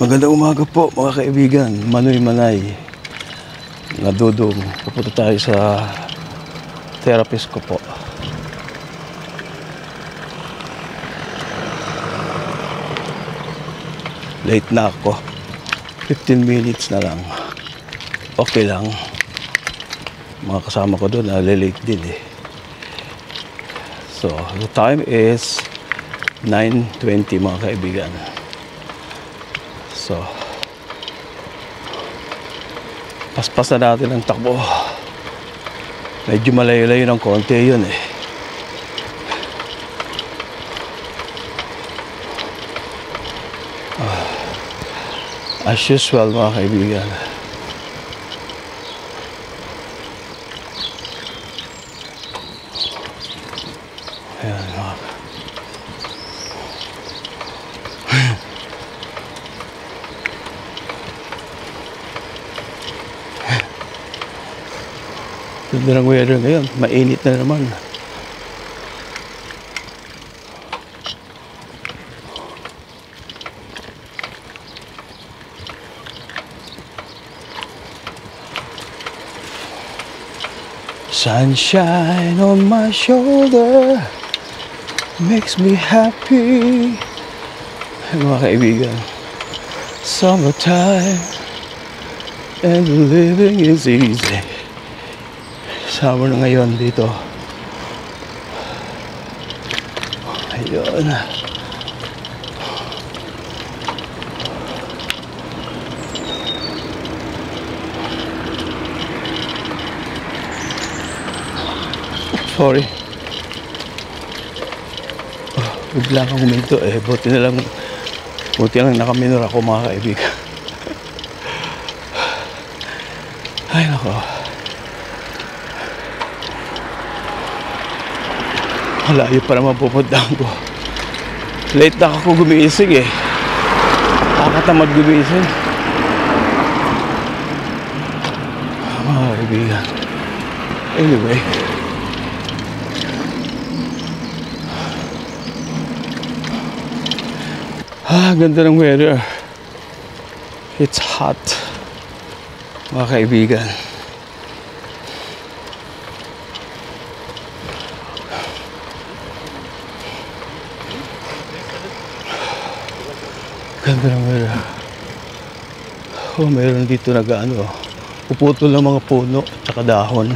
Magandang umaga po mga kaibigan, Manoy Manay na Dudong. Pupunta tayo sa therapist ko po. Late na ako, 15 minutes na lang. Okay lang. Mga kasama ko doon late din eh. So the time is 9:20 mga kaibigan. So paspasan natin ang takbo. Medyo malayo-layo ng konti yun eh. As usual mga kaibigan. Ayan mga ganda ng weather ngayon, mainit na naman. Sunshine on my shoulder makes me happy. Mga kaibigan, summertime and living is easy. Summer na ngayon dito. Ayun. Sorry. Bigla kang huminto eh. Buti na lang nakaminor ako mga kaibigan. Ay nako. Malayo pa naman pupuntahan ko. Late na ako gumising eh. Nakakatamad gumising. Mga kaibigan. Anyway. Ganda ng weather. It's hot. Mga kaibigan. Ganda ng weather. Oh, mayroon dito nag-ano. Puputol ng mga puno at saka dahon.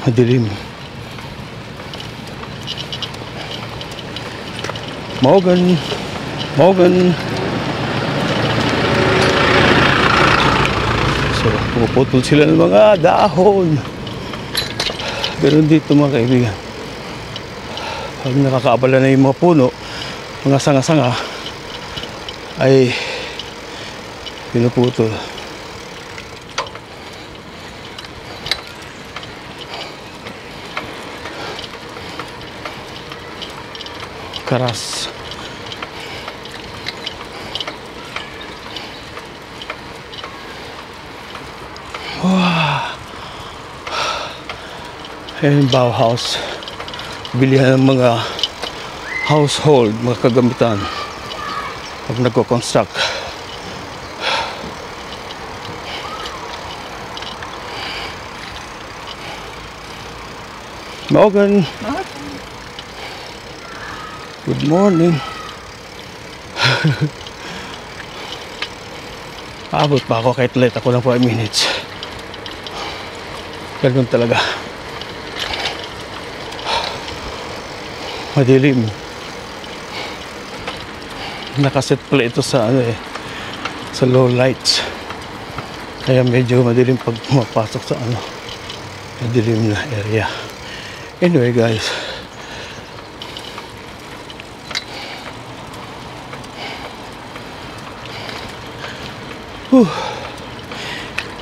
Madilim. Morgan. So, puputol sila ng mga dahon. Ganun dito mga kaibigan. Pag nakakaabala na yung mga puno, mga sanga-sanga, ay pinuputol. Karas. Wow. Ayan yung Bauhaus. Bilihan ng mga household, mga kagamitan pag nagko-construct. Morgan. Good morning. Abot pa ako kahit late ako ng 5 minutes. Ganun talaga. Madilim. Nakaset pala ito sa ano eh, sa low lights. Kaya medyo madilim pag mapasok sa ano, madilim na area. Anyway guys,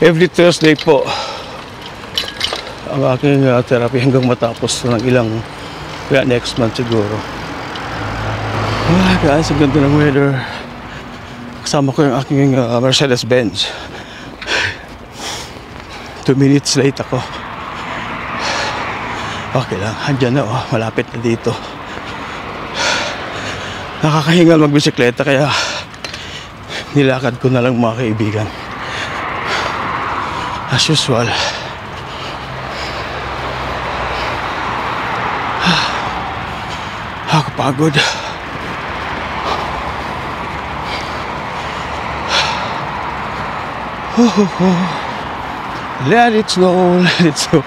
every Thursday po ang aking therapy hanggang matapos ng ilang, kaya next month siguro. Guys, ang ganda ng weather. Kasama ko yung aking Mercedes-Benz. 2 minutes late ako. Okay lang, andyan na oh, malapit na dito. nakakahingal magbisikleta, kaya nilakad ko na lang mga kaibigan. As usual. Ako pagod. Let it snow, let it snow.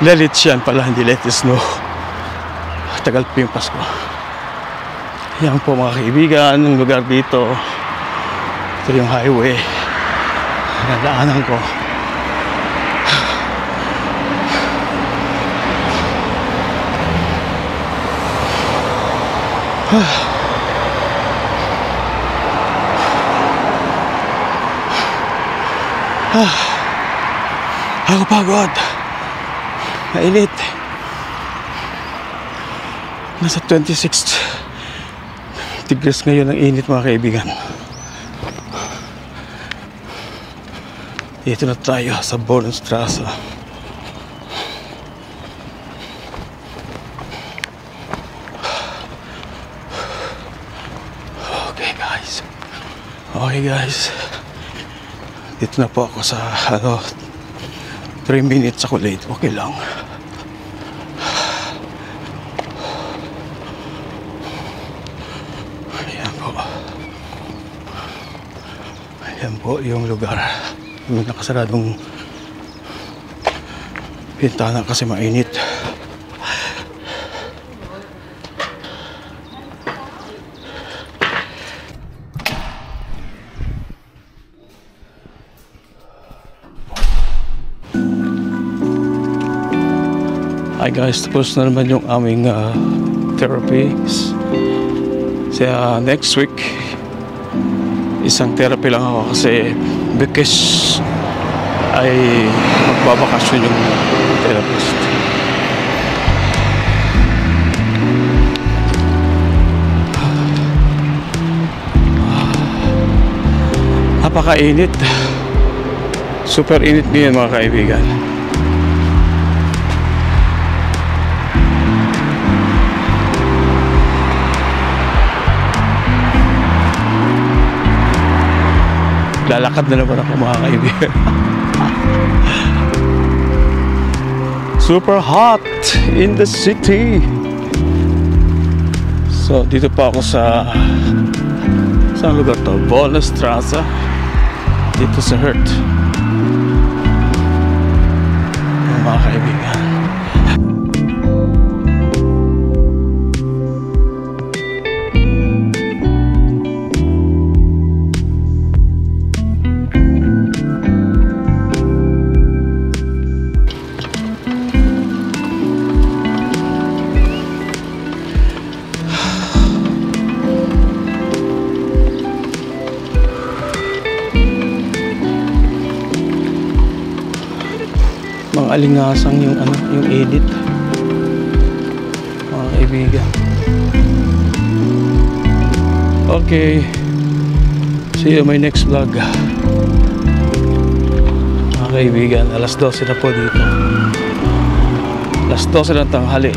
Let it shine pala, hindi let it snow. Tagal pa yung Pasko. Yan po mga kaibigan, yung lugar dito. Ito yung highway. Nadaanan ko. Ako pagod. Mainit. Nasa 26 degrees ngayon ang init mga kaibigan. Dito na tayo sa Bornstrasse. Okay guys, dito na po ako sa 3 minutes ako late, okay lang. Ayan po yung lugar. Yung nakasaradong bintana kasi mainit. Hi guys, tapos na naman yung aming therapies. Sa next week, isang therapy lang ako kasi because ay magbabakasyon yung therapist. Napakainit. Super init ngayon mga kaibigan. Lalakad na naman ako mga kaibigan. Super hot in the city. So dito pa ako sa saan lugar to? Bornstrasse. Dito sa Hurt. Mga kaibigan. Mga alingasang yung yung edit mga kaibigan. Okay, see you my next vlog mga kaibigan. Alas 12 na po dito, alas 12 ng tanghali.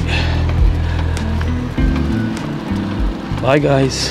Bye guys.